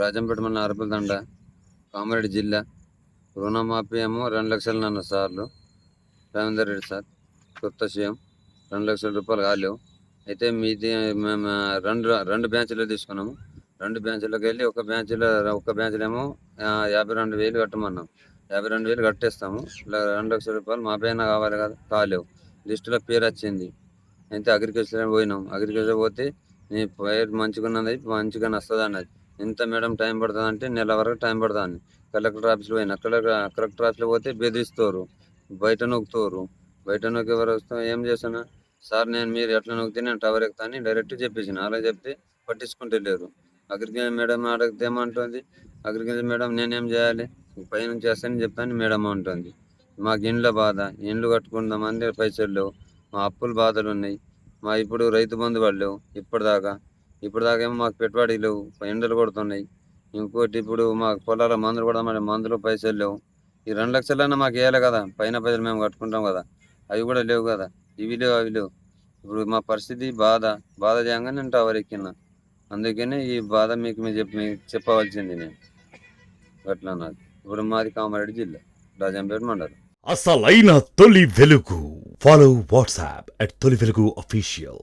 రాజంపేట మండలం అరపలదండ, కామారెడ్డి జిల్లా. రుణమాఫీ ఏమో 2 లక్షలు నన్ను సార్లు రవీందర్ రెడ్డి సార్ కొత్త సీఎం. 2 లక్షల రూపాయలు కాలేవు. అయితే మీది మేము రెండు బ్యాంచులు తీసుకున్నాము. 2 బ్యాంచులకు వెళ్ళి ఒక బ్యాంచులో ఏమో 52,000 కట్టమన్నాం. 52,000 కట్టేస్తాము. 2 లక్షల రూపాయలు మా పైన కావాలి కదా, కాలేవు. లిస్టులో పేరు వచ్చింది. అయితే అగ్రికల్చర్ పోయినాం. అగ్రికల్చర్ పోతే నీ పేరు మంచిగా వస్తుంది అన్నది. ఎంత మేడం టైం పడుతుంది అంటే నెల వరకు టైం పడుతుంది. కలెక్టర్ ఆఫీస్లో పోయినా. కలెక్టర్ ఆఫీస్లో పోతే బెదిరిస్తారు, బయట నొక్కుతారు. బయట నొక్కి ఎవరు వస్తాం ఏం చేస్తున్నా సార్, మీరు ఎట్లా నొక్కితే నేను టవర్ ఎక్కుతాను డైరెక్ట్ చెప్పేసిన. అలా చెప్తే పట్టించుకుంటే లేరు. అగ్రికల్చర్ మేడం అడిగితే ఏమంటుంది, అగ్రికల్చర్ మేడం నేనేం చేయాలి, పైనుంచి చేస్తానని చెప్తాను మేడం అంటుంది. మాకు ఇండ్ల బాధ, ఇండ్లు కట్టుకుందాం అంటే పైసలు లేవు. మా అప్పుల బాధలు ఉన్నాయి. మా ఇప్పుడు రైతు బంధు పడలేవు ఇప్పటిదాకా ఏమో మాకు పెట్టుబడి లేవు, ఎండలు కొడుతున్నాయి. ఇంకోటి ఇప్పుడు మాకు పొలాల మందులు కూడా మందులు పైసలు లేవు. ఈ 2 లక్షలన్నా మాకు వేయాలి కదా, పైన పైసలు మేము కట్టుకుంటాం కదా, అవి కూడా లేవు కదా. ఇవి లేవు అవి లేవు. ఇప్పుడు మా పరిస్థితి బాధ చేయగానే నేను టవర్ ఎక్కిన. అందుకనే ఈ బాధ మీకు చెప్పవలసింది నేను. అట్లా నాకు ఇప్పుడు మాది కామారెడ్డి జిల్లా, రాజంపేట మండలం. అసలైన తొలి వెలుగు. ఫాలో వాట్సాప్ @తొలి వెలుగు official.